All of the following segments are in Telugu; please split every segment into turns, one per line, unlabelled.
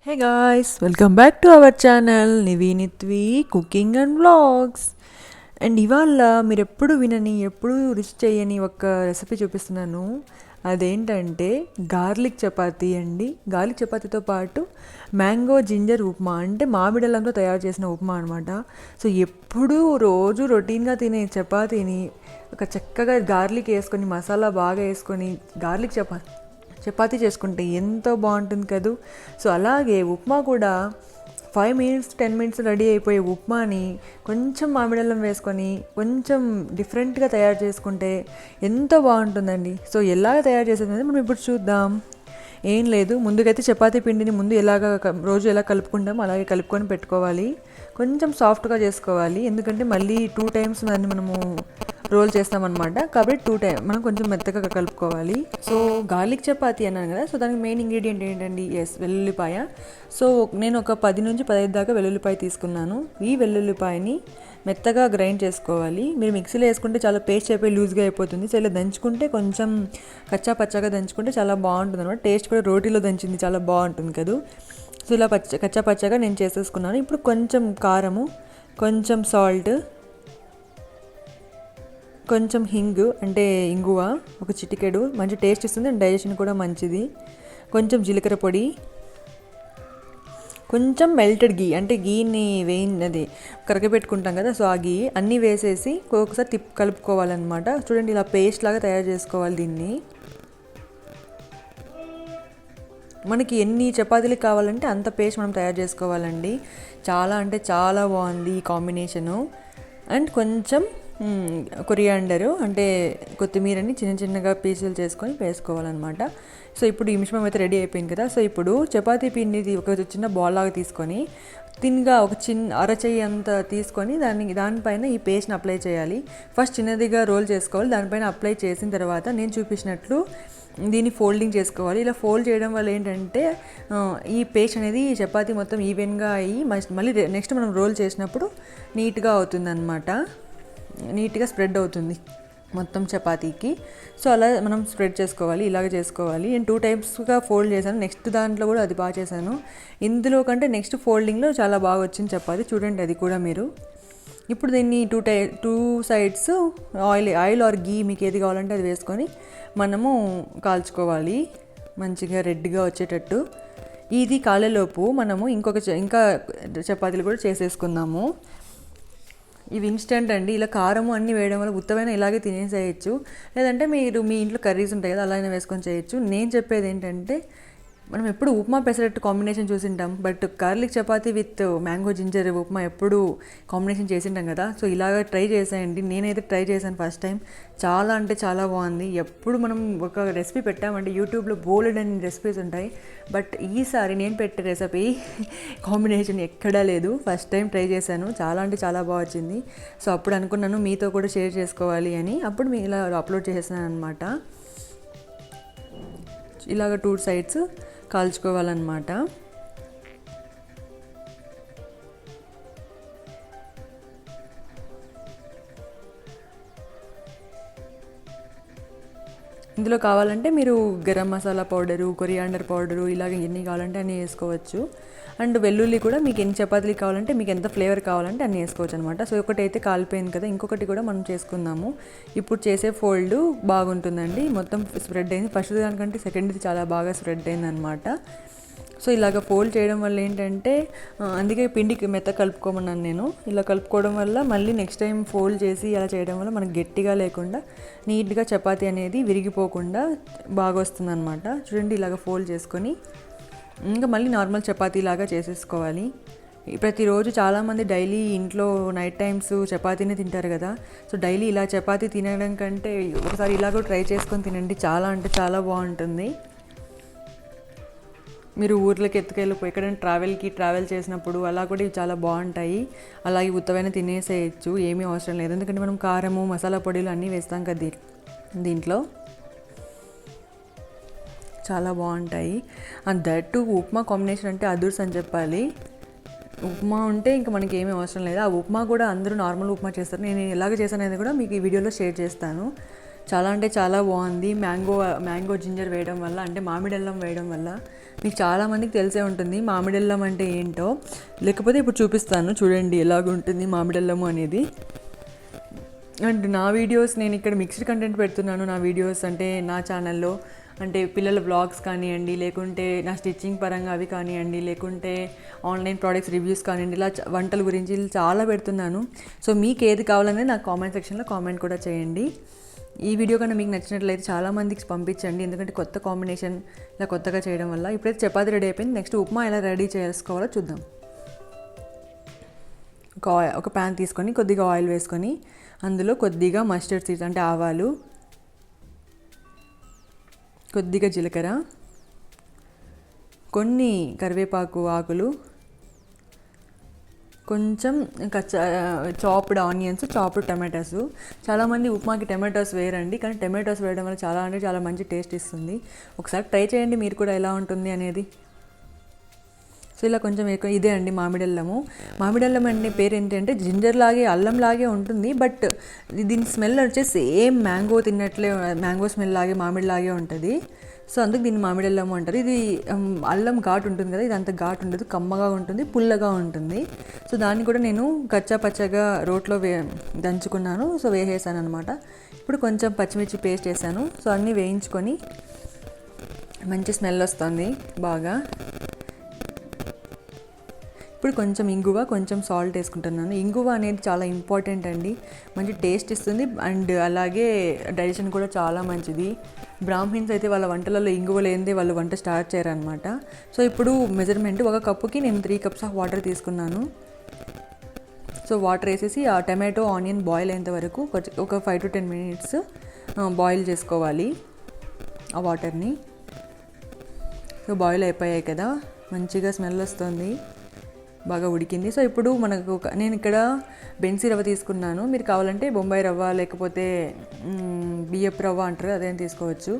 Hey guys, welcome back to our channel Nivinithwi Cooking and Vlogs. And ఇవాళ మీరు ఎప్పుడు వినని ఎప్పుడు రుచి చేయని ఒక రెసిపీ చూపిస్తున్నాను. అదేంటంటే గార్లిక్ చపాతీ అండి. గార్లిక్ చపాతీతో పాటు మ్యాంగో జింజర్ ఉప్మా, అంటే మామిడలంతో తయారు చేసిన ఉప్మా అనమాట. సో ఎప్పుడూ రోజు రొటీన్గా తినే చపాతీని ఒక చక్కగా గార్లిక్ వేసుకొని, మసాలా బాగా వేసుకొని గార్లిక్ చపాతీ చేసుకుంటే ఎంతో బాగుంటుంది కదూ. సో అలాగే ఉప్మా కూడా 5 minutes 10 minutes రెడీ అయిపోయే ఉప్మాని కొంచెం మామిడల్లం వేసుకొని కొంచెం డిఫరెంట్గా తయారు చేసుకుంటే ఎంతో బాగుంటుందండి. సో ఎలాగ తయారు చేసేది మనం ఇప్పుడు చూద్దాం. ఏం లేదు, ముందుకైతే చపాతీ పిండిని ముందు రోజు ఎలా కలుపుకుంటామో అలాగే కలుపుకొని పెట్టుకోవాలి. కొంచెం సాఫ్ట్గా చేసుకోవాలి, ఎందుకంటే మళ్ళీ 2 times దాన్ని మనము రోల్ చేస్తామన్నమాట. కాబట్టి 2 times మనం కొంచెం మెత్తగా కలుపుకోవాలి. సో గార్లిక్ చపాతీ అన్నాను కదా, సో దానికి మెయిన్ ఇంగ్రీడియంట్ ఏంటండి? వెల్లుల్లిపాయ. సో నేను ఒక 10 నుంచి 15 దాకా వెల్లుల్లిపాయ తీసుకున్నాను. ఈ వెల్లుల్లిపాయని మెత్తగా గ్రైండ్ చేసుకోవాలి. మీరు మిక్సీలో వేసుకుంటే చాలా పేస్ట్ అయిపోయి లూజ్గా అయిపోతుంది. సో ఇలా దంచుకుంటే కొంచెం కచ్చా పచ్చగా దంచుకుంటే చాలా బాగుంటుంది అనమాట. టేస్ట్ కూడా రోటీలో దంచింది చాలా బాగుంటుంది కదా. సో ఇలా కచ్చా పచ్చగా నేను చేసేసుకున్నాను. ఇప్పుడు కొంచెం కారము, కొంచెం సాల్ట్, కొంచెం హింగు అంటే ఇంగువ ఒక చిటికెడు, మంచి టేస్ట్ ఇస్తుంది అండ్ డైజెషన్ కూడా మంచిది. కొంచెం జీలకర్ర పొడి, కొంచెం మెల్టెడ్ గీ, అంటే గీని అది కరగబెట్టుకుంటాం కదా, సో ఆ గీ అన్నీ వేసేసి ఒకసారి కలుపుకోవాలన్నమాట. చూడండి, ఇలా పేస్ట్ లాగా తయారు చేసుకోవాలి దీన్ని. మనకి ఎన్ని చపాతీలు కావాలంటే అంత పేస్ట్ మనం తయారు చేసుకోవాలండి. చాలా అంటే చాలా బాగుంది ఈ కాంబినేషను. అండ్ కొంచెం కొరియాండరు అంటే కొత్తిమీరని చిన్న చిన్నగా పీసులు చేసుకొని వేసుకోవాలన్నమాట. సో ఇప్పుడు ఈ మిశ్రమం అయితే రెడీ అయిపోయింది కదా. సో ఇప్పుడు చపాతీ పిండిది ఒక చిన్న బాల్ లాగా తీసుకొని తిన్గా ఒక చిన్న అరచెయ్యి అంత తీసుకొని దానిపైన ఈ పేస్ట్ని అప్లై చేయాలి. ఫస్ట్ చిన్నదిగా రోల్ చేసుకోవాలి, దానిపైన అప్లై చేసిన తర్వాత నేను చూపించినట్లు దీన్ని ఫోల్డింగ్ చేసుకోవాలి. ఇలా ఫోల్డ్ చేయడం వల్ల ఏంటంటే ఈ పేస్ట్ అనేది చపాతీ మొత్తం ఈవెన్గా అయ్యి మళ్ళీ నెక్స్ట్ మనం రోల్ చేసినప్పుడు నీట్గా అవుతుంది అన్నమాట. నీట్గా స్ప్రెడ్ అవుతుంది మొత్తం చపాతీకి. సో అలా మనం స్ప్రెడ్ చేసుకోవాలి, ఇలాగ చేసుకోవాలి. నేను 2 టైమ్స్గా ఫోల్డ్ చేశాను. నెక్స్ట్ దాంట్లో కూడా అది బాగా చేశాను. ఇందులో కంటే నెక్స్ట్ ఫోల్డింగ్లో చాలా బాగా వచ్చింది చపాతీ. చూడండి అది కూడా మీరు. ఇప్పుడు దీన్ని 2 sides ఆయిల్ ఆర్ గీ మీకు ఏది కావాలంటే అది వేసుకొని మనము కాల్చుకోవాలి మంచిగా రెడ్గా వచ్చేటట్టు. ఇది కాలేలోపు మనము ఇంకా చపాతీలు కూడా చేసేసుకుందాము. ఇవి ఇన్స్టెంట్ అండి. ఇలా కారము అన్నీ వేయడం వల్ల ఉత్తమైన ఇలాగే తినేసేయచ్చు, లేదంటే మీరు మీ ఇంట్లో కర్రీస్ ఉంటాయి కదా, అలా అయినా వేసుకొని చేయొచ్చు. నేను చెప్పేది ఏంటంటే, మనం ఎప్పుడు ఉప్మా పెసరట్టు కాంబినేషన్ చూసింటాం, but garlic chapati with mango ginger upma ఎప్పుడు కాంబినేషన్ చేసింటాం కదా. సో ఇలాగ ట్రై చేసేయండి. నేనైతే ట్రై చేశాను ఫస్ట్ టైం, చాలా అంటే చాలా బాగుంది. ఎప్పుడు మనం ఒక రెసిపీ పెట్టామంటే యూట్యూబ్లో బోల్డ్ అన్ని రెసిపీస్ ఉంటాయి, బట్ ఈసారి నేను పెట్టే రెసిపీ కాంబినేషన్ ఎక్కడా లేదు. ఫస్ట్ టైం ట్రై చేశాను, చాలా అంటే చాలా బాగా వచ్చింది. సో అప్పుడు అనుకున్నాను మీతో కూడా షేర్ చేసుకోవాలి అని, అప్పుడు మీ ఇలా అప్లోడ్ చేసేసాను అనమాట. ఇలాగ 2 sides కాల్చుకోవాలన్నమాట. ఇందులో కావాలంటే మీరు garam masala powder, coriander powder ఇలాగ ఎన్ని కావాలంటే అన్నీ వేసుకోవచ్చు. అండ్ వెల్లుల్లి కూడా మీకు ఎన్ని చపాతీలు కావాలంటే, మీకు ఎంత ఫ్లేవర్ కావాలంటే అన్నీ వేసుకోవచ్చు అనమాట. సో ఒకటి అయితే కాలిపోయింది కదా, ఇంకొకటి కూడా మనం చేసుకుందాము. ఇప్పుడు చేసే ఫోల్డ్ బాగుంటుందండి, మొత్తం స్ప్రెడ్ అయింది. ఫస్ట్ దానికంటే సెకండ్ది చాలా బాగా స్ప్రెడ్ అయింది అనమాట. సో ఇలాగ ఫోల్డ్ చేయడం వల్ల ఏంటంటే, అందుకే పిండికి మెత్త కలుపుకోమన్నాను నేను. ఇలా కలుపుకోవడం వల్ల మళ్ళీ నెక్స్ట్ టైం ఫోల్డ్ చేసి అలా చేయడం వల్ల మనకు గట్టిగా లేకుండా నీట్గా చపాతీ అనేది విరిగిపోకుండా బాగా వస్తుంది అనమాట. చూడండి, ఇలాగ ఫోల్డ్ చేసుకొని ఇంకా మళ్ళీ నార్మల్ చపాతీ లాగా చేసేసుకోవాలి. ప్రతిరోజు చాలామంది డైలీ ఇంట్లో నైట్ టైమ్స్ చపాతీనే తింటారు కదా. సో డైలీ ఇలా చపాతీ తినడం కంటే ఒకసారి ఇలాగో ట్రై చేసుకొని తినండి, చాలా అంటే చాలా బాగుంటుంది. మీరు ఊర్లోకి ఎత్తుకెళ్ళిపోయి ఎక్కడైనా ట్రావెల్ చేసినప్పుడు అలా కూడా ఇవి చాలా బాగుంటాయి. అలాగే ఉత్తమైన తినేసేయచ్చు, ఏమీ అవసరం లేదు. ఎందుకంటే మనం కారము, మసాలా పొడిలు అన్నీ వేస్తాం కదా దీంట్లో, చాలా బాగుంటాయి. And that to upma combination అంటే అదుర్స్ అని చెప్పాలి. ఉప్మా ఉంటే ఇంకా మనకి ఏమీ అవసరం లేదు. ఆ ఉప్మా కూడా అందరూ నార్మల్ ఉప్మా చేస్తారు. నేను ఎలాగ చేశాను అనేది కూడా మీకు ఈ వీడియోలో షేర్ చేస్తాను. చాలా అంటే చాలా బాగుంది. మ్యాంగో జింజర్ వేయడం వల్ల, అంటే మామిడి అల్లం వేయడం వల్ల. మీకు చాలామందికి తెలిసే ఉంటుంది మామిడి అల్లం అంటే ఏంటో, లేకపోతే ఇప్పుడు చూపిస్తాను చూడండి ఎలాగుంటుంది మామిడి అల్లము అనేది. అండ్ నా వీడియోస్ నేను ఇక్కడ మిక్స్డ్ కంటెంట్ పెడుతున్నాను. నా వీడియోస్ అంటే నా ఛానల్లో అంటే పిల్లల వ్లాగ్స్ కానివ్వండి, లేకుంటే నా స్టిచ్చింగ్ పరంగా అవి కానివ్వండి, లేకుంటే ఆన్లైన్ ప్రోడక్ట్స్ రివ్యూస్ కానివ్వండి, ఇలా వంటల గురించి చాలా పెడుతున్నాను. సో మీకు ఏది కావాలనేది నాకు కామెంట్ సెక్షన్లో కామెంట్ కూడా చేయండి. ఈ వీడియో కన్నా మీకు నచ్చినట్లయితే చాలామందికి పంపించండి, ఎందుకంటే కొత్త కాంబినేషన్ ఇలా కొత్తగా చేయడం వల్ల. ఇప్పుడైతే చపాతీ రెడీ అయిపోయింది. నెక్స్ట్ ఉప్మా ఎలా రెడీ చేసుకోవాలో చూద్దాం. ఒక ప్యాన్ తీసుకొని కొద్దిగా ఆయిల్ వేసుకొని అందులో కొద్దిగా మస్టర్డ్ సీడ్స్ అంటే ఆవాలు, కొద్దిగా జీలకర్ర, కొన్ని కరివేపాకు ఆకులు, కొంచెం చాప్డ్ ఆనియన్స్, చాప్డ్ టమాటోస్. చాలామంది ఉప్మాకి టమాటోస్ వేయరండి, కానీ టమాటోస్ వేయడం వల్ల చాలా అంటే చాలా మంచి టేస్ట్ ఇస్తుంది. ఒకసారి ట్రై చేయండి మీరు కూడా ఎలా ఉంటుంది అనేది. సో ఇలా కొంచెం ఎక్కువ ఇదే అండి మామిడి అల్లము. మామిడి అల్లం అనే పేరు ఏంటంటే జింజర్ లాగే అల్లం లాగే ఉంటుంది, బట్ దీని స్మెల్ వచ్చేసి సేమ్ మ్యాంగో తిన్నట్లే, మ్యాంగో స్మెల్ లాగే మామిడి లాగే ఉంటుంది. సో అందుకు దీన్ని మామిడి అల్లము అంటారు. ఇది అల్లం ఘాటు ఉంటుంది కదా, ఇది అంత ఘాటు ఉండదు, కమ్మగా ఉంటుంది, పుల్లగా ఉంటుంది. సో దాన్ని కూడా నేను కచ్చా పచ్చగా రోట్లో దంచుకున్నాను. సో వేసేసాను అనమాట. ఇప్పుడు కొంచెం పచ్చిమిర్చి పేస్ట్ వేసాను. సో అన్నీ వేయించుకొని మంచి స్మెల్ వస్తుంది బాగా. ఇప్పుడు కొంచెం ఇంగువ, కొంచెం సాల్ట్ వేసుకుంటున్నాను. ఇంగువ అనేది చాలా ఇంపార్టెంట్ అండి, మంచి టేస్ట్ ఇస్తుంది అండ్ అలాగే డైజెషన్ కూడా చాలా మంచిది. బ్రాహ్మిన్స్ అయితే వాళ్ళ వంటలలో ఇంగువ లేనిదే వాళ్ళు వంట స్టార్ట్ చేయరనమాట. సో ఇప్పుడు మెజర్మెంట్, ఒక కప్పుకి నేను 3 cups ఆఫ్ వాటర్ తీసుకున్నాను. సో వాటర్ వేసేసి ఆ టమాటో ఆనియన్ బాయిల్ అయ్యేంత వరకు ఒక 5 to 10 minutes బాయిల్ చేసుకోవాలి ఆ వాటర్ని. సో బాయిల్ అయిపోయాయి కదా, మంచిగా స్మెల్ వస్తుంది, బాగా ఉడికింది. సో ఇప్పుడు మనకు నేను ఇక్కడ బెన్సీ రవ్వ తీసుకున్నాను. మీరు కావాలంటే బొంబాయి రవ్వ లేకపోతే బియ్యపు రవ్వ అంటారు, అదేం తీసుకోవచ్చు.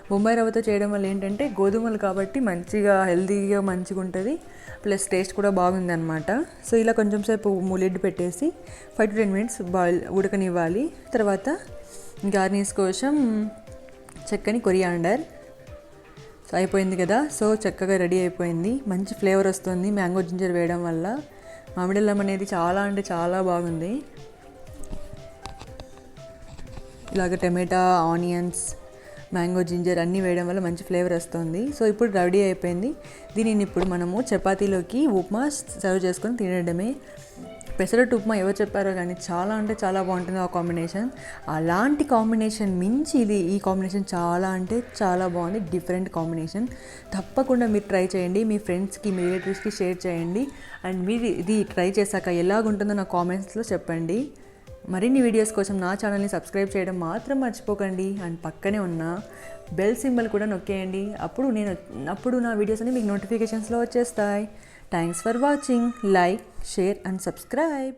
బొంబాయి రవ్వతో చేయడం వల్ల ఏంటంటే గోధుమలు కాబట్టి మంచిగా హెల్తీగా మంచిగా ఉంటుంది, ప్లస్ టేస్ట్ కూడా బాగుంది అనమాట. సో ఇలా కొంచెం సేపు లిడ్ పెట్టేసి 5 to 10 minutes బాయిల్ ఉడకనివ్వాలి. తర్వాత గార్నిష్ కోసం చక్కని కొరియాండర్. సో అయిపోయింది కదా, సో చక్కగా రెడీ అయిపోయింది. మంచి ఫ్లేవర్ వస్తుంది మ్యాంగో జింజర్ వేయడం వల్ల. మామిడి అల్లం అనేది చాలా అంటే చాలా బాగుంది. ఇలాగ టమాటా, ఆనియన్స్, మ్యాంగో జింజర్ అన్నీ వేయడం వల్ల మంచి ఫ్లేవర్ వస్తుంది. సో ఇప్పుడు రెడీ అయిపోయింది. దీనిని ఇప్పుడు మనము చపాతీలోకి ఉప్మా సర్వ్ చేసుకొని తినడమే. పెసరట్టు ఉప్మా ఎవరు చెప్పారో కానీ చాలా అంటే చాలా బాగుంటుంది ఆ కాంబినేషన్. అలాంటి కాంబినేషన్ మించి ఈ కాంబినేషన్ చాలా అంటే చాలా బాగుంది, డిఫరెంట్ కాంబినేషన్. తప్పకుండా మీరు ట్రై చేయండి, మీ ఫ్రెండ్స్కి, మీ రిలేటివ్స్కి షేర్ చేయండి. అండ్ మీరు ఇది ట్రై చేశాక ఎలాగుంటుందో నా కామెంట్స్లో చెప్పండి. మరిన్ని వీడియోస్ కోసం నా ఛానల్ని సబ్స్క్రైబ్ చేయడం మాత్రం మర్చిపోకండి. అండ్ పక్కనే ఉన్న బెల్ సింబల్ కూడా నొక్కేయండి, అప్పుడు నా వీడియోస్ అన్ని మీకు నోటిఫికేషన్స్లో వచ్చేస్తాయి. Thanks for watching. Like, share and subscribe.